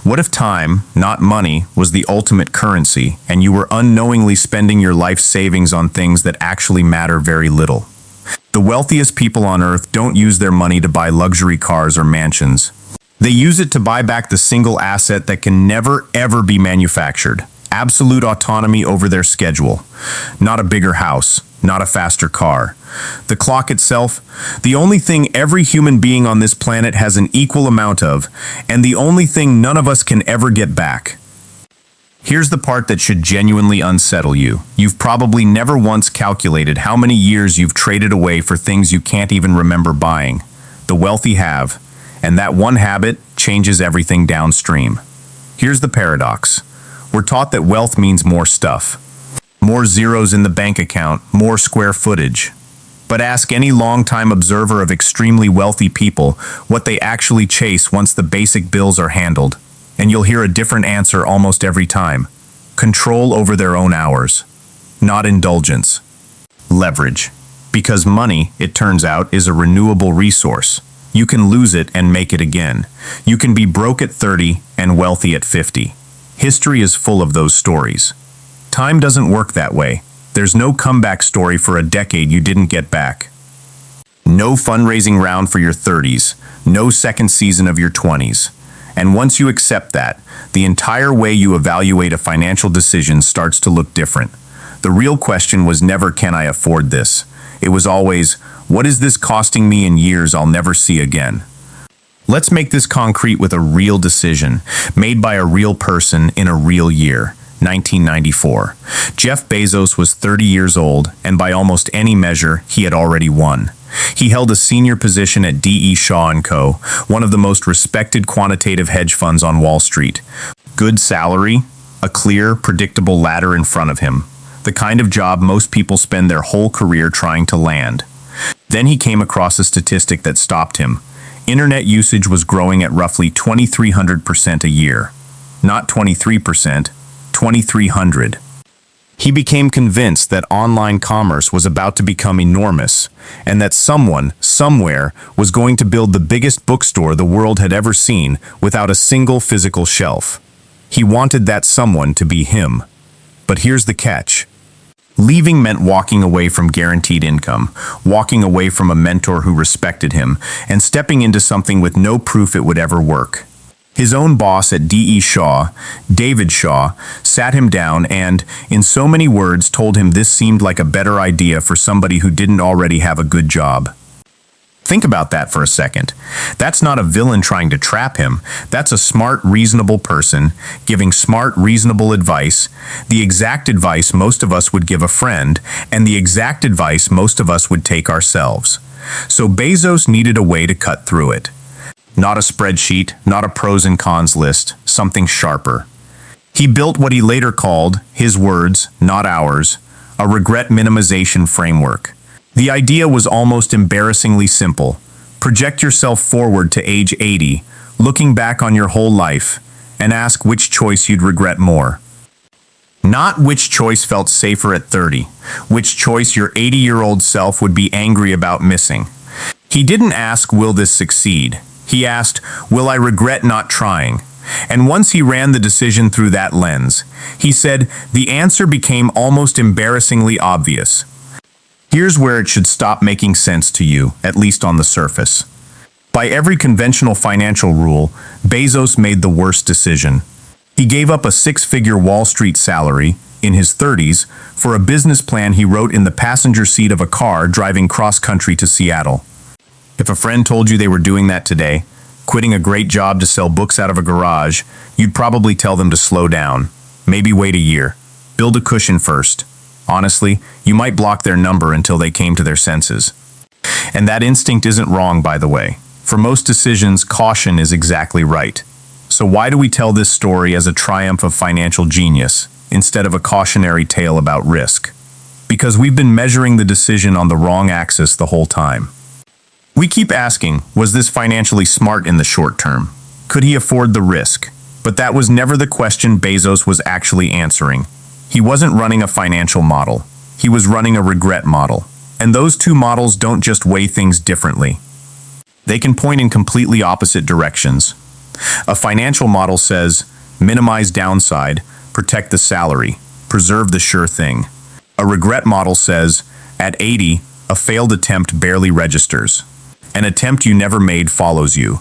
What if time, not money, was the ultimate currency, and you were unknowingly spending your life savings on things that actually matter very little? The wealthiest people on earth don't use their money to buy luxury cars or mansions. They use it to buy back the single asset that can never, ever be manufactured. Absolute autonomy over their schedule. Not a bigger house, not a faster car. The clock itself, the only thing every human being on this planet has an equal amount of, and the only thing none of us can ever get back. Here's the part that should genuinely unsettle you. You've probably never once calculated how many years you've traded away for things you can't even remember buying. The wealthy have, and that one habit changes everything downstream. Here's the paradox. We're taught that wealth means more stuff. More zeros in the bank account, more square footage. But ask any longtime observer of extremely wealthy people what they actually chase once the basic bills are handled, and you'll hear a different answer almost every time. Control over their own hours. Not indulgence. Leverage. Because money, it turns out, is a renewable resource. You can lose it and make it again. You can be broke at 30 and wealthy at 50. History is full of those stories. Time doesn't work that way. There's no comeback story for a decade you didn't get back. No fundraising round for your 30s. No second season of your 20s. And once you accept that, the entire way you evaluate a financial decision starts to look different. The real question was never, can I afford this? It was always, what is this costing me in years I'll never see again? Let's make this concrete with a real decision, made by a real person in a real year, 1994. Jeff Bezos was 30 years old, and by almost any measure, he had already won. He held a senior position at D.E. Shaw & Co., one of the most respected quantitative hedge funds on Wall Street. Good salary, a clear, predictable ladder in front of him. The kind of job most people spend their whole career trying to land. Then he came across a statistic that stopped him. Internet usage was growing at roughly 2,300% a year. Not 23%, 2,300. He became convinced that online commerce was about to become enormous, and that someone, somewhere, was going to build the biggest bookstore the world had ever seen without a single physical shelf. He wanted that someone to be him. But here's the catch. Leaving meant walking away from guaranteed income, walking away from a mentor who respected him, and stepping into something with no proof it would ever work. His own boss at D.E. Shaw, David Shaw, sat him down and, in so many words, told him this seemed like a better idea for somebody who didn't already have a good job. Think about that for a second. That's not a villain trying to trap him. That's a smart, reasonable person giving smart, reasonable advice, the exact advice most of us would give a friend, and the exact advice most of us would take ourselves. So Bezos needed a way to cut through it. Not a spreadsheet, not a pros and cons list, something sharper. He built what he later called, his words, not ours, a regret minimization framework. The idea was almost embarrassingly simple. Project yourself forward to age 80, looking back on your whole life, and ask which choice you'd regret more. Not which choice felt safer at 30, which choice your 80-year-old self would be angry about missing. He didn't ask, will this succeed? He asked, will I regret not trying? And once he ran the decision through that lens, he said, the answer became almost embarrassingly obvious. Here's where it should stop making sense to you, at least on the surface. By every conventional financial rule, Bezos made the worst decision. He gave up a six-figure Wall Street salary, in his 30s, for a business plan he wrote in the passenger seat of a car driving cross-country to Seattle. If a friend told you they were doing that today, quitting a great job to sell books out of a garage, you'd probably tell them to slow down. Maybe wait a year. Build a cushion first. Honestly, you might block their number until they came to their senses. And that instinct isn't wrong, by the way. For most decisions, caution is exactly right. So why do we tell this story as a triumph of financial genius, instead of a cautionary tale about risk? Because we've been measuring the decision on the wrong axis the whole time. We keep asking, was this financially smart in the short term? Could he afford the risk? But that was never the question Bezos was actually answering. He wasn't running a financial model. He was running a regret model. And those two models don't just weigh things differently. They can point in completely opposite directions. A financial model says, minimize downside, protect the salary, preserve the sure thing. A regret model says, at 80, a failed attempt barely registers. An attempt you never made follows you.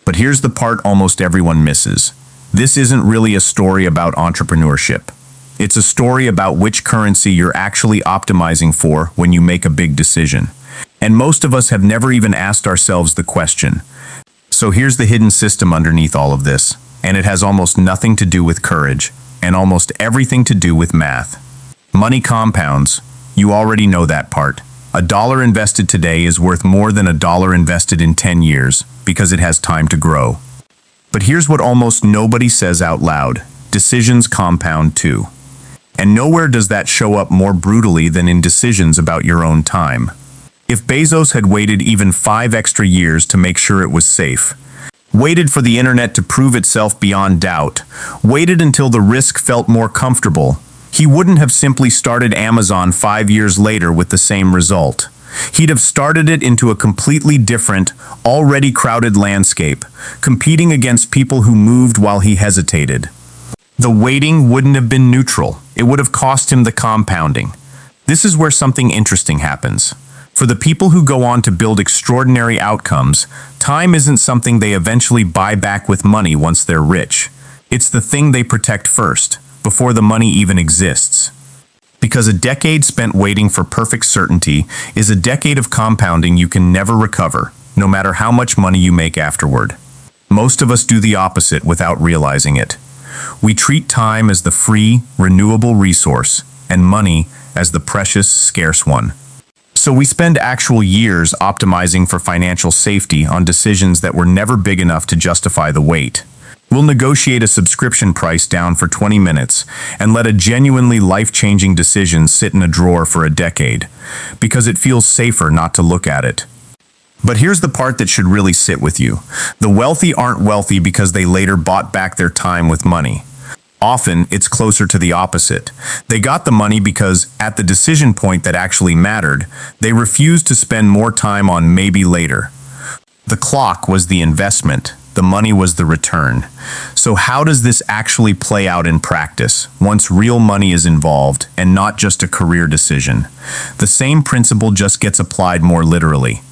But here's the part almost everyone misses. This isn't really a story about entrepreneurship. It's a story about which currency you're actually optimizing for when you make a big decision. And most of us have never even asked ourselves the question. So here's the hidden system underneath all of this, and it has almost nothing to do with courage, and almost everything to do with math. Money compounds. You already know that part. $1 invested today is worth more than $1 invested in 10 years, because it has time to grow. But here's what almost nobody says out loud. Decisions compound too. And nowhere does that show up more brutally than in decisions about your own time. If Bezos had waited even 5 extra years to make sure it was safe, waited for the internet to prove itself beyond doubt, waited until the risk felt more comfortable, he wouldn't have simply started Amazon 5 years later with the same result. He'd have started it into a completely different, already crowded landscape, competing against people who moved while he hesitated. The waiting wouldn't have been neutral. It would have cost him the compounding. This is where something interesting happens. For the people who go on to build extraordinary outcomes, time isn't something they eventually buy back with money once they're rich. It's the thing they protect first, before the money even exists. Because a decade spent waiting for perfect certainty is a decade of compounding you can never recover, no matter how much money you make afterward. Most of us do the opposite without realizing it. We treat time as the free, renewable resource, and money as the precious, scarce one. So we spend actual years optimizing for financial safety on decisions that were never big enough to justify the wait. We'll negotiate a subscription price down for 20 minutes and let a genuinely life-changing decision sit in a drawer for a decade, because it feels safer not to look at it. But here's the part that should really sit with you. The wealthy aren't wealthy because they later bought back their time with money. Often, it's closer to the opposite. They got the money because, at the decision point that actually mattered, they refused to spend more time on maybe later. The clock was the investment. The money was the return. So how does this actually play out in practice, once real money is involved and not just a career decision? The same principle just gets applied more literally.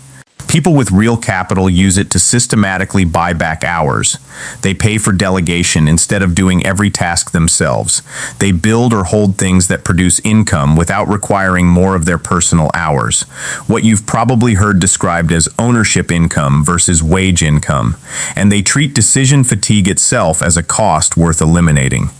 People with real capital use it to systematically buy back hours. They pay for delegation instead of doing every task themselves. They build or hold things that produce income without requiring more of their personal hours. What you've probably heard described as ownership income versus wage income. And they treat decision fatigue itself as a cost worth eliminating.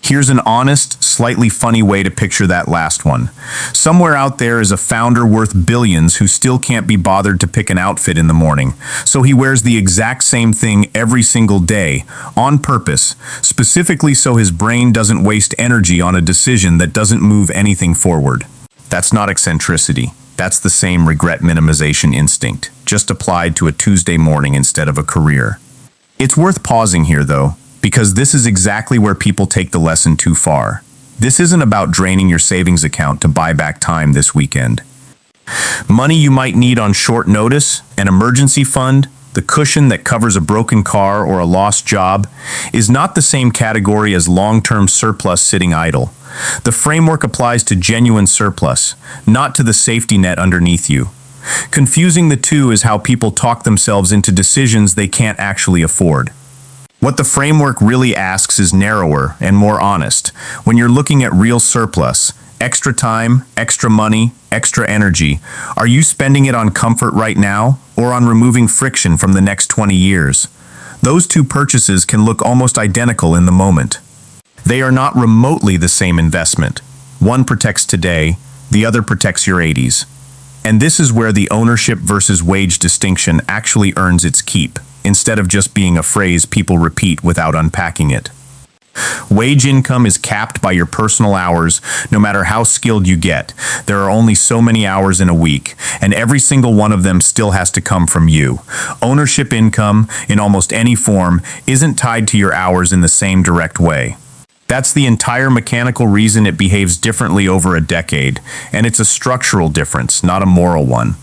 Here's an honest, slightly funny way to picture that last one. Somewhere out there is a founder worth billions who still can't be bothered to pick an outfit in the morning, so he wears the exact same thing every single day, on purpose, specifically so his brain doesn't waste energy on a decision that doesn't move anything forward. That's not eccentricity. That's the same regret minimization instinct, just applied to a Tuesday morning instead of a career. It's worth pausing here, though, because this is exactly where people take the lesson too far. This isn't about draining your savings account to buy back time this weekend. Money you might need on short notice, an emergency fund, the cushion that covers a broken car or a lost job, is not the same category as long-term surplus sitting idle. The framework applies to genuine surplus, not to the safety net underneath you. Confusing the two is how people talk themselves into decisions they can't actually afford. What the framework really asks is narrower and more honest. When you're looking at real surplus, extra time, extra money, extra energy, are you spending it on comfort right now or on removing friction from the next 20 years? Those two purchases can look almost identical in the moment. They are not remotely the same investment. One protects today, the other protects your 80s. And this is where the ownership versus wage distinction actually earns its keep, instead of just being a phrase people repeat without unpacking it. Wage income is capped by your personal hours, no matter how skilled you get. There are only so many hours in a week, and every single one of them still has to come from you. Ownership income, in almost any form, isn't tied to your hours in the same direct way. That's the entire mechanical reason it behaves differently over a decade, and it's a structural difference, not a moral one.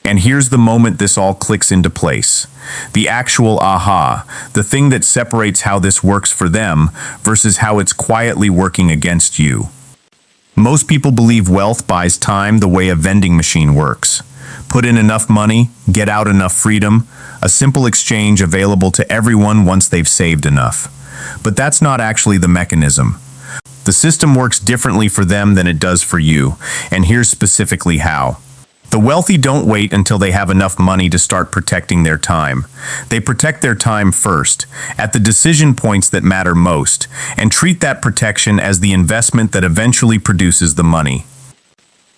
And here's the moment this all clicks into place. The actual aha, the thing that separates how this works for them versus how it's quietly working against you. Most people believe wealth buys time the way a vending machine works. Put in enough money, get out enough freedom, a simple exchange available to everyone once they've saved enough. But that's not actually the mechanism. The system works differently for them than it does for you, and here's specifically how. The wealthy don't wait until they have enough money to start protecting their time. They protect their time first, at the decision points that matter most, and treat that protection as the investment that eventually produces the money.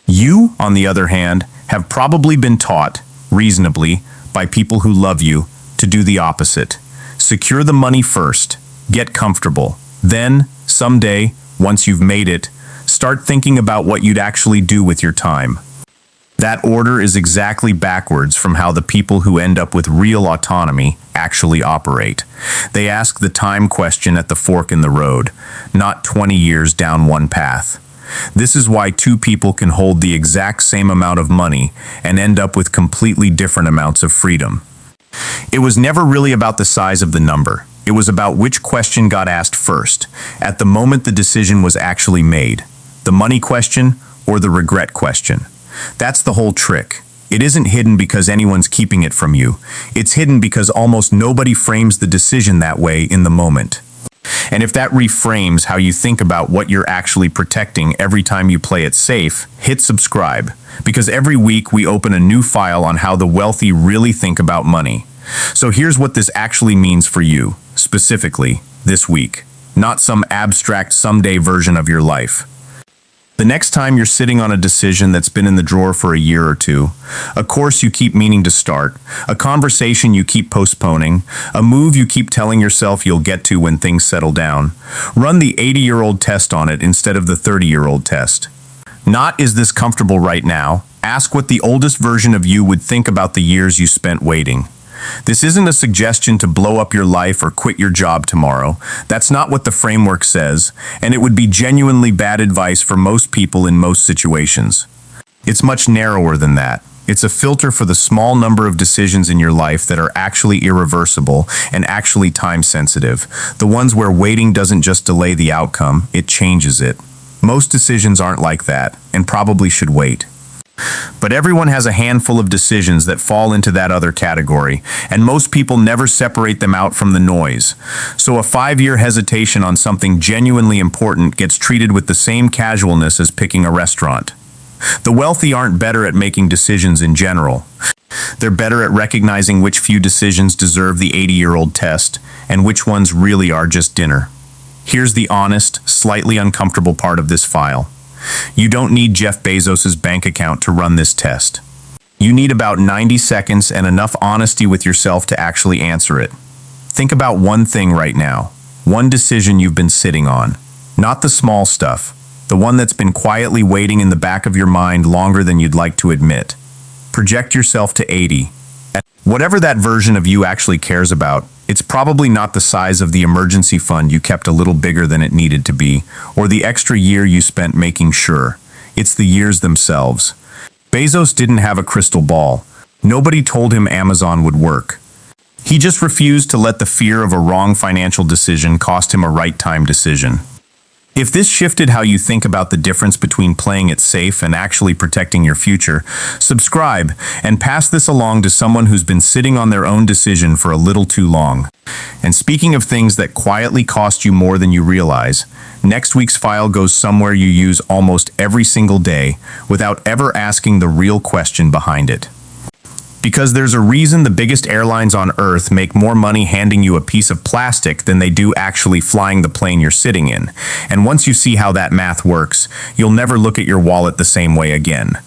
You, on the other hand, have probably been taught, reasonably, by people who love you, to do the opposite. Secure the money first, get comfortable. Then, someday, once you've made it, start thinking about what you'd actually do with your time. That order is exactly backwards from how the people who end up with real autonomy actually operate. They ask the time question at the fork in the road, not 20 years down one path. This is why two people can hold the exact same amount of money and end up with completely different amounts of freedom. It was never really about the size of the number. It was about which question got asked first, at the moment the decision was actually made. The money question or the regret question. That's the whole trick. It isn't hidden because anyone's keeping it from you. It's hidden because almost nobody frames the decision that way in the moment. And if that reframes how you think about what you're actually protecting every time you play it safe, hit subscribe. Because every week we open a new file on how the wealthy really think about money. So here's what this actually means for you, specifically, this week. Not some abstract someday version of your life. The next time you're sitting on a decision that's been in the drawer for a year or two, a course you keep meaning to start, a conversation you keep postponing, a move you keep telling yourself you'll get to when things settle down, run the 80-year-old test on it instead of the 30-year-old test. Not is this comfortable right now? Ask what the oldest version of you would think about the years you spent waiting. This isn't a suggestion to blow up your life or quit your job tomorrow. That's not what the framework says, and it would be genuinely bad advice for most people in most situations. It's much narrower than that. It's a filter for the small number of decisions in your life that are actually irreversible and actually time-sensitive, the ones where waiting doesn't just delay the outcome, it changes it. Most decisions aren't like that, and probably should wait. But everyone has a handful of decisions that fall into that other category, and most people never separate them out from the noise. So a 5-year hesitation on something genuinely important gets treated with the same casualness as picking a restaurant. The wealthy aren't better at making decisions in general. They're better at recognizing which few decisions deserve the 80-year-old test, and which ones really are just dinner. Here's the honest, slightly uncomfortable part of this file. You don't need Jeff Bezos' bank account to run this test. You need about 90 seconds and enough honesty with yourself to actually answer it. Think about one thing right now, one decision you've been sitting on. Not the small stuff, the one that's been quietly waiting in the back of your mind longer than you'd like to admit. Project yourself to 80. Whatever that version of you actually cares about, it's probably not the size of the emergency fund you kept a little bigger than it needed to be, or the extra year you spent making sure. It's the years themselves. Bezos didn't have a crystal ball. Nobody told him Amazon would work. He just refused to let the fear of a wrong financial decision cost him a right-time decision. If this shifted how you think about the difference between playing it safe and actually protecting your future, subscribe and pass this along to someone who's been sitting on their own decision for a little too long. And speaking of things that quietly cost you more than you realize, next week's file goes somewhere you use almost every single day without ever asking the real question behind it. Because there's a reason the biggest airlines on Earth make more money handing you a piece of plastic than they do actually flying the plane you're sitting in. And once you see how that math works, you'll never look at your wallet the same way again.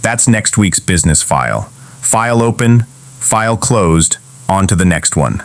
That's next week's business file. File open, file closed, on to the next one.